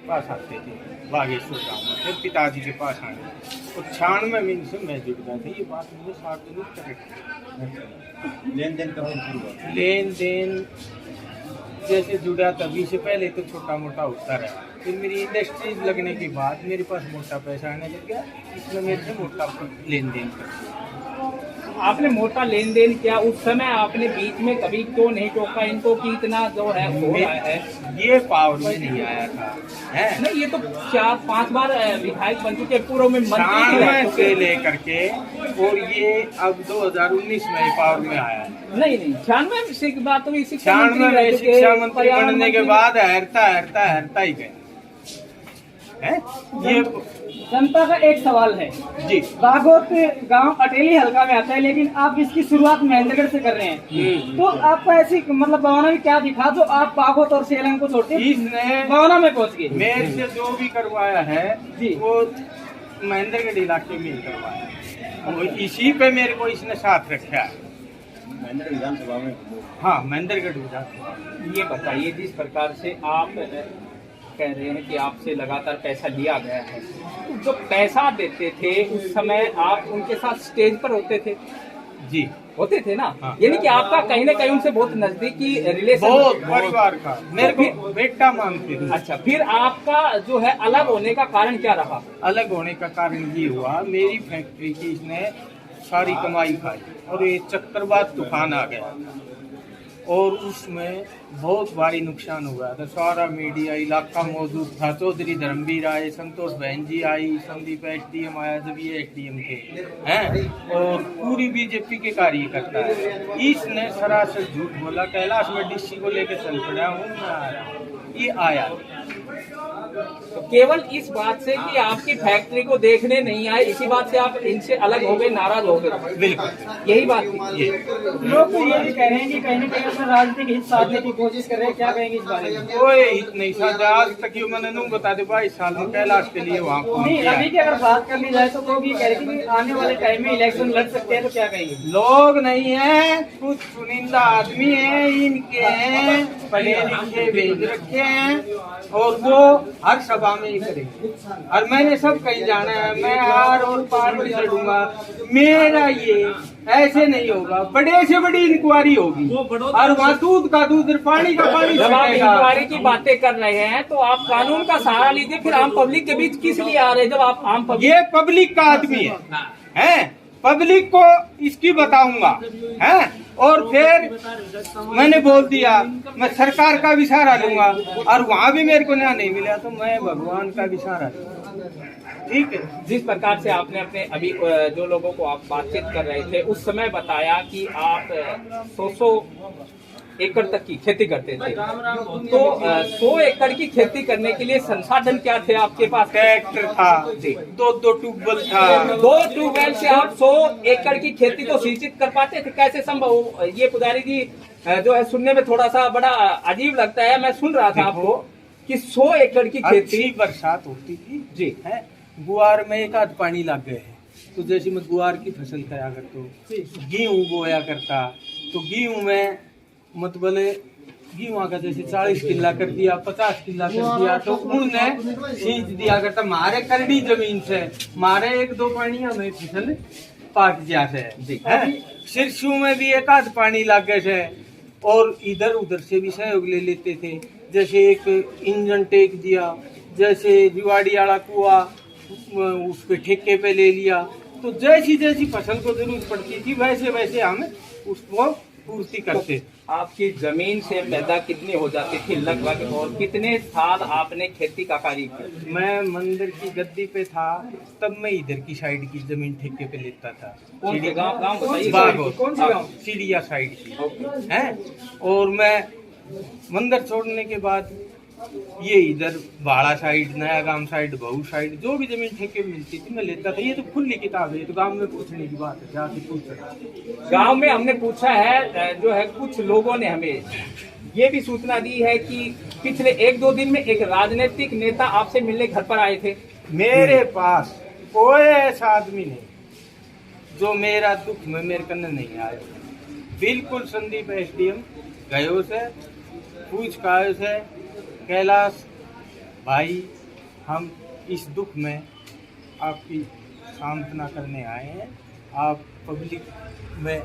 पास आते थे बागेश्वर गाँव में, फिर पिताजी के पास आने और 96 में इनसे मैं जुड़ गया था। ये बात मुझे सार्वजनिक करेक्ट। लेन देन कब शुरू हुआ? लेन देन जैसे जुड़ा तभी से पहले तो छोटा मोटा होता रहा, फिर मेरी इंडस्ट्रीज लगने के बाद मेरे पास मोटा पैसा आने लग गया, इसमें मेरे से मोटा लेन देन कर। आपने मोटा लेन देन किया, उस समय आपने बीच में कभी क्यों नहीं टोका इनको कि इतना जो है हो रहा है? ये पावर में नहीं आया था है? नहीं, ये तो 4-5 बार विधायक बन चुके, पूर्व में मंत्री भी रह 96 चुके। से लेकर के और ये अब 2019 में पावर में आया है। नहीं 96 से की बात हुई, शिक्षा 96 मंत्री रह में चुके, शिक्षा मंत्री पर्यावरण बनने के मंत्री। बाद हरता ही गया है। ये जनता का एक सवाल है, जी बागोत गांव अटेली हल्का में आता है, लेकिन आप इसकी शुरुआत महेंद्रगढ़ से कर रहे हैं, तो आपको ऐसी मतलब बवाना में क्या दिखा जो आप बागोत और सेलंग को छोड़ते इसने बवाना में पहुंच गए? मेरे से जो भी करवाया है जी। वो महेंद्रगढ़ इलाके में ही करवाया है, वो इसी पे मेरे को इसने साथ रखा है। महेंद्रगढ़ विधानसभा में हाँ, महेंद्रगढ़ विधानसभा। ये बताइए, जिस प्रकार से आप कह रहे हैं कि आपसे लगातार पैसा लिया गया है, तो जो पैसा देते थे उस समय आप उनके साथ स्टेज पर होते थे? जी होते थे ना? हाँ। यानी कि आपका कहीं ना कहीं उनसे बहुत नजदीकी रिलेशन। बहुत परिवार का मेरे को बेटा मानते थे। अच्छा, फिर आपका जो है अलग होने का कारण क्या रहा? अलग होने का कारण ये हुआ, मेरी फैक्ट्री की इसने सारी कमाई खाई और ये चक्रवात तूफान आ गया और उसमें बहुत भारी नुकसान हुआ था। सारा मीडिया इलाका मौजूद था, चौधरी धर्मवीर आए, संतोष बहन जी आई, संदीप एसडीएम आया जब ये एसडीएम थे हैं, और पूरी बीजेपी के कार्यकर्ता है। इसने सरासर झूठ बोला, कैलाश में डीसी को लेकर चल पड़ा हूँ, मैं आ रहा हूँ। ये आया तो केवल इस बात से कि आपकी फैक्ट्री को देखने नहीं आए, इसी बात से आप इनसे अलग हो गए, नाराज हो गए? बिल्कुल यही बात थी। ये लोग तो ये भी कह रहे हैं कि कहीं ना कहीं अपना राजनीतिक हित साधने की कोशिश कर रहे हैं, क्या कहेंगे इस बारे में? कोई हित नहीं साधा आज तक। ये मैंने नू बता दे 22 साल में कैलाश के लिए वहाँ पहुँच नहीं, गया। अभी की अगर बात कर ली जाए तो लोग ये कह रहे हैं कि आने वाले टाइम में इलेक्शन लड़ सकते हैं, तो क्या कहेंगे? लोग नहीं है, कुछ चुनिंदा आदमी है, इनके हैं पढ़े लिखे भेज रखे हैं और वो हर सभा में ही करेंगे। और मैंने सब कहीं जाना है, मैं हार और पार भी लड़ूंगा। मेरा ये ऐसे नहीं होगा, बड़े से बड़ी इंक्वायरी होगी और वहाँ दूध का दूध और पानी का पानी जब आप छूटेगा। इंक्वायरी की बातें कर रहे हैं तो आप कानून का सहारा लीजिए, फिर आम पब्लिक के बीच किस लिए आ रहे हैं? जब आप आम पब्लिक ये पब्लिक का आदमी है पब्लिक को इसकी बताऊंगा है। और फिर मैंने बोल दिया मैं सरकार का भी सहारा लूंगा और वहाँ भी मेरे को न्याय नहीं मिला तो मैं भगवान का भी सहारा लूंगा। ठीक है। जिस प्रकार से आपने अपने अभी जो लोगों को आप बातचीत कर रहे थे उस समय बताया कि आप 100 एकड़ तक की खेती करते थे, तो 100 एकड़ की खेती करने के लिए संसाधन क्या थे आपके पास? ट्रैक्टर था, दो ट्यूबवेल था। 2 ट्यूबवेल से आप 100 एकड़ की खेती को सिंचित कर पाते थे? कैसे संभव? ये पुजारी जी जो है सुनने में थोड़ा सा बड़ा अजीब लगता है। मैं सुन रहा था आपको कि 100 एकड़ की खेती। अच्छी बरसात होती थी जी है, गुआर में एक आध पानी लग गए है तो जैसे मैं गुआर की फसल कराया करता हूँ, गेहूँ बोया करता तो गेहूँ में मतलब गेहूँ का जैसे 40 किला कर दिया, 50 किला कर दिया तो उन्होंने सींच दिया करता। मारे करड़ी जमीन से मारे 1-2 पानी हमें फसल पाक जाते है। सिरसू में भी एक आध पानी लागे से और इधर उधर से भी सहयोग ले लेते थे। जैसे एक इंजन टेक दिया, जैसे जुआड़ी वाला कुआ उस पे ठेके पे ले लिया, तो जैसी जैसी फसल को जरूरत पड़ती थी वैसे वैसे हम उसको पूर्ति करते। आपकी जमीन से पैदा कितनी हो जाती थी लगभग, और कितने साल आपने खेती का कार्य किया? मैं मंदिर की गद्दी पे था तब मैं इधर की साइड की जमीन ठेके पे लेता था। कौन से गाँव बताइए? बागोत, कौन सी गाँव? सीढ़िया साइड की है। और मैं मंदिर छोड़ने के बाद ये इधर बाड़ा साइड, नया गांव साइड, बहू साइड जो भी जमीन ठेके में मिलती थी मैं लेता था। ये तो खुली किताब है, ये तो गांव में पूछने की बात है, जाके पूछ सकते। गांव में हमने पूछा है जो है, कुछ लोगों ने हमें ये भी सूचना दी है कि पिछले 1-2 दिन में एक राजनीतिक नेता आपसे मिलने घर पर आए थे। मेरे पास कोई ऐसा आदमी नहीं जो मेरा दुख में मेरे कन्ने नहीं आया। बिल्कुल संदीप एसडीएम गयो से पूछ कायो से कैलाश भाई हम इस दुख में आपकी सांत्वना करने आए हैं। आप पब्लिक में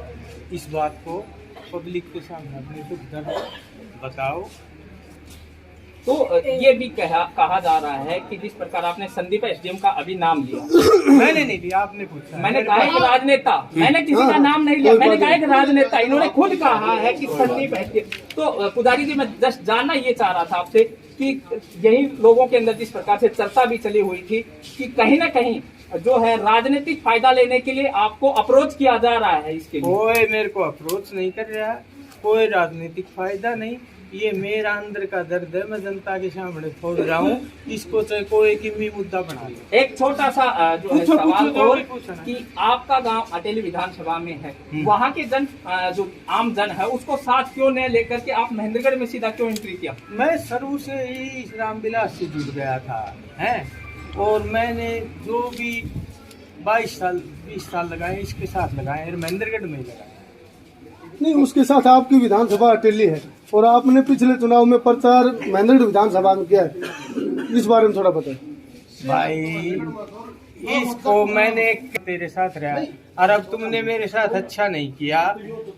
इस बात को पब्लिक के सामने अपने दुख दर्द बताओ। तो ये भी कहा जा रहा है कि जिस प्रकार आपने संदीप एसडीएम का अभी नाम लिया, मैंने नहीं लिया, आपने पूछा। मैंने कहा कि राजनेता, मैंने किसी का नाम नहीं लिया, मैंने कहा कि राजनेता, इन्होंने खुद कहा है कि संदीप एसडीएम। तो पुजारी जी, मैं जस्ट जानना ये चाह रहा था आपसे कि यही लोगों के अंदर जिस प्रकार से चर्चा भी चली हुई थी कि कहीं ना कहीं जो है राजनीतिक फायदा लेने के लिए आपको अप्रोच किया जा रहा है, इसके लिए कोई मेरे को अप्रोच नहीं कर रहा, कोई राजनीतिक फायदा नहीं। ये मेरा अंदर का दर्द है, मैं जनता के सामने छोड़ रहा हूँ। इसको चाहे कोई किमी मुद्दा बना ले। एक छोटा सा जो है पूछो, सवाल पूछो, और पूछो ना। कि आपका गांव अटेली विधानसभा में है, वहाँ के जन जो आम जन है उसको साथ क्यों न लेकर के आप महेंद्रगढ़ में सीधा क्यों एंट्री किया? मैं शुरू से ही रामविलास से जुड़ गया था, हैं, और मैंने जो भी 22 साल 20 साल लगाए इसके साथ लगाए, महेंद्रगढ़ में ही लगाए। नहीं, उसके साथ आपकी विधानसभा अटेली है और आपने पिछले चुनाव में प्रचार महेंद्रगढ़ विधानसभा में किया है, इस बारे में थोड़ा बताएं। भाई इसको मैंने तेरे साथ रहा और अब तुमने मेरे साथ अच्छा नहीं किया।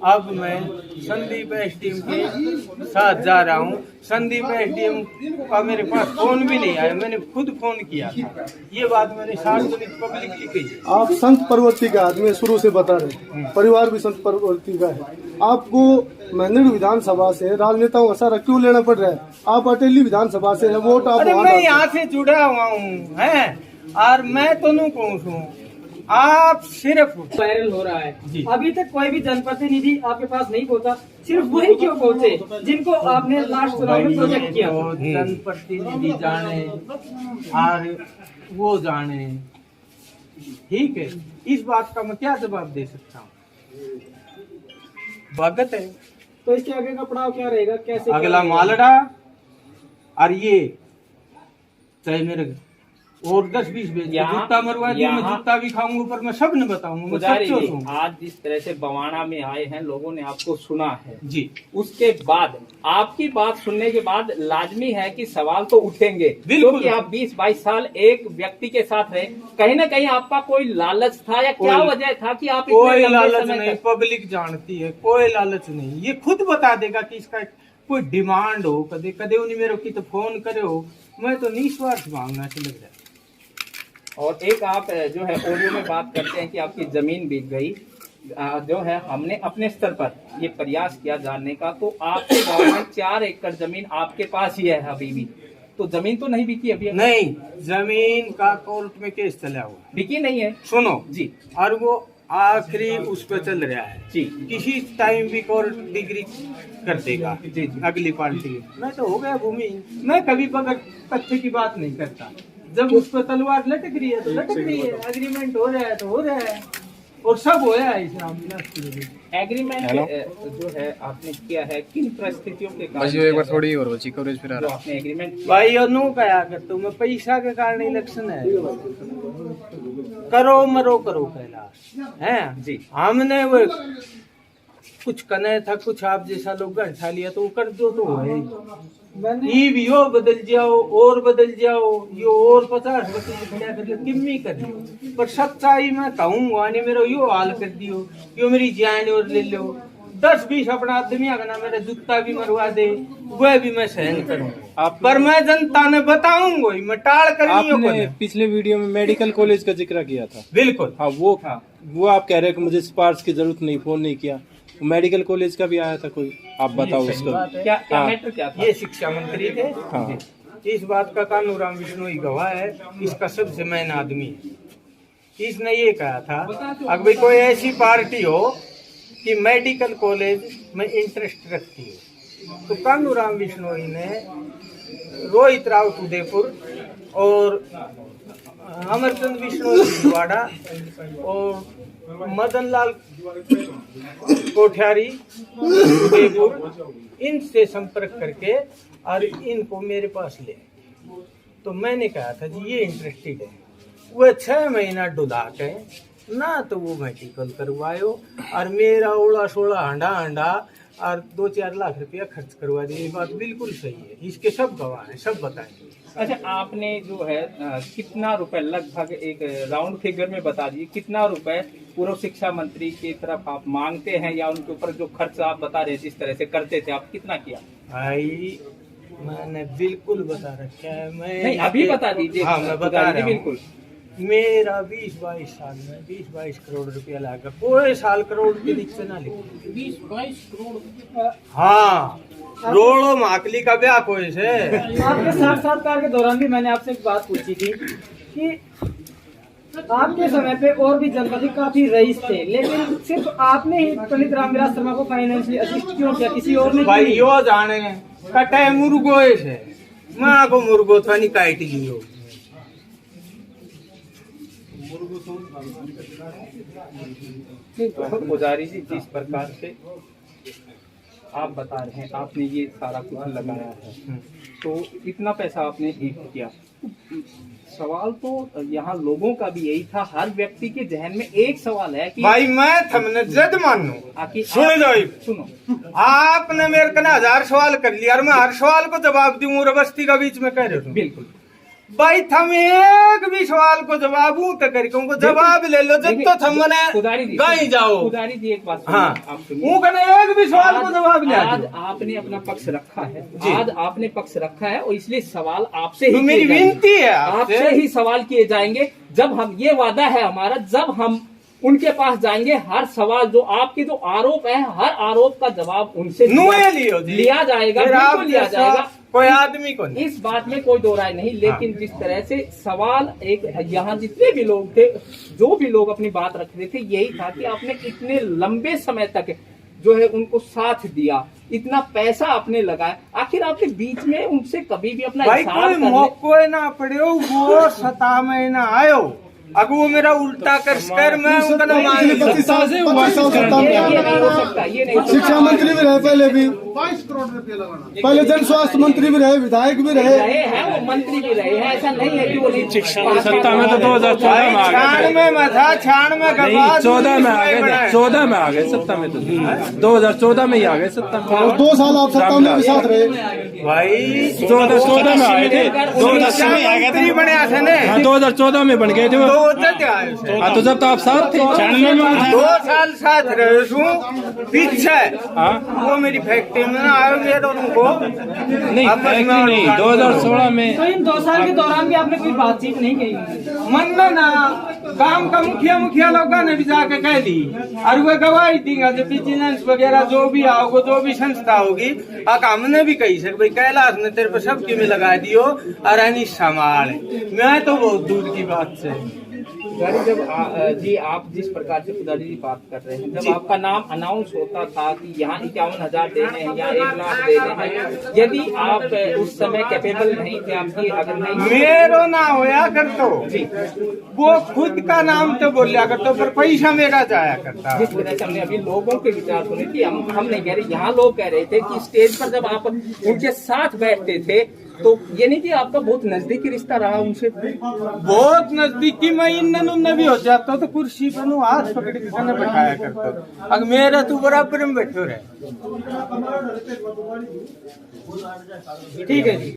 अब मैं संदीप एसडीएम के साथ जा रहा हूँ। संदीप एसडीएम का मेरे पास फोन भी नहीं आया, मैंने खुद फोन किया था। ये बात मैंने सार्वजनिक पब्लिकली कही। आप संत परवर्ती का आदमी शुरू से बता रहे, परिवार भी संत परवर्ती का है। आपको महेंद्रगढ़ विधानसभा से राजनेताओं का सारा क्यों लेना पड़ रहा है? आप अटेली विधानसभा से है, वोट आप अरे वहाँ मैं डालते हैं। यहाँ से जुड़ा हुआ हूँ, है, और मैं तो नहीं कहूँ, आप सिर्फ वायरल हो रहा जी। है। अभी तक कोई भी जनप्रतिनिधि आपके पास नहीं पहुंचा, सिर्फ वही क्यों पहुंचे जिनको आपने लास्ट चुनाव में प्रोजेक्ट किया? जनप्रतिनिधि जाने और वो जाने, ठीक है, इस बात का मैं क्या जवाब दे सकता हूँ? स्वागत है। तो इसके आगे का पड़ाव क्या रहेगा, कैसे अगला क्या मालड़ा और ये चाहे मेरे और 10-20 बेच के यहाँ- जूता मरवा दिए, मैं यहाँ- जूता भी खाऊंगा, पर मैं सब ने बताऊंगा, मैं पुजारी सच्चो जी, हूँ। आज जिस तरह से बवाना में आए हैं, लोगों ने आपको सुना है जी, उसके बाद आपकी बात सुनने के बाद लाजमी है कि सवाल तो उठेंगे, बिल्कुल। क्योंकि आप 20-22 साल एक व्यक्ति के साथ रहे। कहीं ना कहीं आपका कोई लालच था या क्या कोई- वजह था कि आप इतने कोई लंबे लालच समय नहीं, तक- पब्लिक जानती है, कोई लालच नहीं। ये खुद बता देगा कि इसका कोई डिमांड हो, कदे कदे उन्हें मेरे की तो फोन करे हो, मैं तो निस्वार्थ भावना से लग रहा है। और एक आप जो है ऑडियो में बात करते हैं कि आपकी जमीन बिक गई, जो है हमने अपने स्तर पर ये प्रयास किया जानने का, तो आपके गांव में 4 एकड़ जमीन आपके पास ही है अभी भी, तो जमीन तो नहीं बिकी अभी? नहीं, जमीन का कोर्ट में केस चला हुआ है। बिकी नहीं है सुनो जी, और वो आखिरी उस पर चल रहा है जी किसी टाइम भी कोर्ट डिग्री कर देगा जी जी। अगली पार्टी। मैं तो हो गया भूमि, मैं कभी बगैर तथ्य की बात नहीं करता। जब उस पर तलवार लटक रही है तो लटक रही है, एग्रीमेंट हो रहा है तो हो रहा है, और सब होया है इस रामविलास के लिए। एग्रीमेंट जो है आपने किया है किन परिस्थितियों के कारण? बस एक बार थोड़ी और बची कवरेज फिर आ जो रहा आपने एग्रीमेंट किया, भाई और नो कया करता हूँ मैं, पैसा के कारण इलेक्शन है, करो मरो करो कैलाश है जी। हमने वो कुछ कने था, कुछ आप जैसा लोग उठा लिया तो वो कर दो तो है। मैंने ये भी यो बदल जाओ और बदल जाओ, यो और 50 बच्चे खड़ा कर लो, किम्मी कर लो, पर सच्चाई में कहूँगा नहीं, मेरा यो हाल कर दियो, यो मेरी जान और ले लो, 10-20 अपना आदमी अगर मेरा जूता भी मरवा दे, वह भी मैं सहन करूँगा, पर मैं जनता ने बताऊंगा, मैं टाल कर आपने पिछले वीडियो में मेडिकल कॉलेज का जिक्र किया था। बिल्कुल। हाँ, वो आप कह रहे हैं कि मुझे सिफारिश की जरूरत नहीं, फोन नहीं किया। मेडिकल कॉलेज का भी आया था कोई, आप बताओ उसको। क्या क्या हाँ। मैटर क्या था? ये शिक्षा मंत्री थे, हाँ। इस बात का कानूराम बिश्नोई गवाह है, इसका सबसे मेन आदमी है। इसने ये कहा था अगर भाई कोई ऐसी पार्टी हो कि मेडिकल कॉलेज में इंटरेस्ट रखती हो, तो कानूराम बिश्नोई ने रोहित राउत उदयपुर और अमरचंद बिश्नोई छिंदवाड़ा और मदन लाल कोठियारी उदयपुर, इनसे संपर्क करके और इनको मेरे पास ले। तो मैंने कहा था जी ये इंटरेस्टेड है, वह 6 महीना डुला के ना तो वो मेडिकल करवायो और मेरा ओला सोला हंडा और 2-4 लाख रुपया खर्च करवा दिए। ये बात बिल्कुल सही है, इसके सब गवाह हैं, सब बताएंगे। अच्छा, आपने जो है कितना रुपए, लगभग एक राउंड फिगर में बता दीजिए, कितना रुपए पूर्व शिक्षा मंत्री की तरफ आप मांगते हैं, या उनके ऊपर जो खर्च आप बता रहे जिस तरह से करते थे, आप कितना किया? भाई मैंने बिल्कुल बता रखा है। मैं नहीं, अभी बता दीजिए। हाँ, मैं बता रहा हूँ। बिल्कुल। मेरा 20-22 साल में 20-22 करोड़ रुपया लगा, कोई साल करोड़ के नीचे ना लिखे। 20-22 करोड़। हाँ, रोड़ो माकली का ब्याह कोई से। आपके साक्षात्कार के दौरान भी मैंने आपसे एक बात पूछी थी कि आपके समय पे और भी जनपद काफी रईस थे, लेकिन सिर्फ आपने ही पंडित रामविलास शर्मा को फाइनेंशियली असिस्ट क्यों किया, किसी और ने? भाई यो जाने कटे मुर्गो से माँ को मुर्गो था नहीं काट लियो। पुजारी जी, जिस प्रकार से आप बता रहे हैं, आपने ये सारा कुछ लगाया है, तो इतना पैसा आपने एक किया, सवाल तो यहाँ लोगों का भी यही था, हर व्यक्ति के जहन में एक सवाल है कि भाई मैं थमने जद मानू, सुन लो, सुनो, आपने मेरे को ना 1000 सवाल कर लिया और मैं हर सवाल को जवाब दूं और बस्ती का बीच में कह रहे हो। बिल्कुल भाई थम एक भी सवाल को जवाब तो करके उनको जवाब ले लो, जब तो थम पुजारी जी, गाई जाओ। पुजारी जी एक बात सुनिए, हाँ, आप सुनिए। वो कहने एक भी सवाल को जवाब ले आज आपने अपना पक्ष रखा है, आज आपने पक्ष रखा है, और इसलिए सवाल आपसे तो ही मेरी किए जाएंगे। विनती है आपसे ही सवाल किए जाएंगे। जब हम, ये वादा है हमारा, जब हम उनके पास जाएंगे, हर सवाल जो आपके जो आरोप है, हर आरोप का जवाब उनसे लिया जाएगा, बिल्कुल लिया जाएगा, कोई आदमी को नहीं। इस बात में कोई दो राय नहीं। लेकिन जिस तरह से सवाल, एक यहाँ जितने भी लोग थे, जो भी लोग अपनी बात रख रहे थे, यही था कि आपने इतने लंबे समय तक जो है उनको साथ दिया, इतना पैसा आपने लगाया, आखिर आपके बीच में उनसे कभी भी अपना भाई कोई मौको ना पड़े, वो सता में ना आयो, अगर वो मेरा उल्टा कर मैं उनका ना मान ये नहीं हो सकता, ये नहीं हो सकता। शिक्षा मंत्री भी रहे, पहले भी 22 करोड़ रुपए लगाना, पहले जन स्वास्थ्य मंत्री भी रहे, विधायक भी रहे हैं, वो मंत्री भी रहे हैं, ऐसा नहीं है कि वो नहीं। सत्ता में तो 2014 में आ गए, 96 में था, 96 का बाद 14 में आ गए, 14 में आ गए सत्ता में, तो 2014 में ही आ गए सत्ता में, और 2 साल आप सत्ता में भी साथ रहे। भाई 2014 में आए थे, 2014 बने थे ने, 2014 में बन गए थे वो। हाँ, तो जब तो आप साथ थे, 96 में 2 साल साथ रहे पीछे। वो मेरी फैक्ट्री में आयो मेरे उनको नहीं, नहीं 2016 में। तो इन 2 साल के दौरान भी आपने कोई बातचीत नहीं की? मन ना गांव का मुखिया लोगों ने भी जाके कह दी, और वो गवाही देगा जो विजिलेंस वगैरह जो भी आओगे, जो भी संस्था होगी, हमने भी कही सक भाई कैलाश ने तेरे पे सबके में लगा दियो और अनिश संभाल। मैं तो बहुत दूर की बात से। पुजारी, जब जी आप जिस प्रकार से पुजारी जी बात कर रहे हैं, जब आपका नाम अनाउंस होता था कि यहाँ 51,000 देने हैं या 1 लाख देने हैं, यदि आप उस समय कैपेबल नहीं थे, आपकी अगर नहीं मेरो ना होया कर तो वो खुद का नाम तो बोलिया कर तो, पर पैसा मेरा जाया करता। जिस तरह से हमने अभी लोगों के विचार सुने कि हम नहीं कह रहे, यहाँ लोग कह रहे थे कि स्टेज पर जब आप उनके साथ बैठते थे, तो ये नहीं कि आपका बहुत नजदीकी रिश्ता रहा उनसे? बहुत नजदीकी में इन भी हो जाता तो कुर्सी पर हाथ पकड़ के खाना बैठाया करता, अगर मेरा तो बराबर में बैठो रहे। ठीक है जी।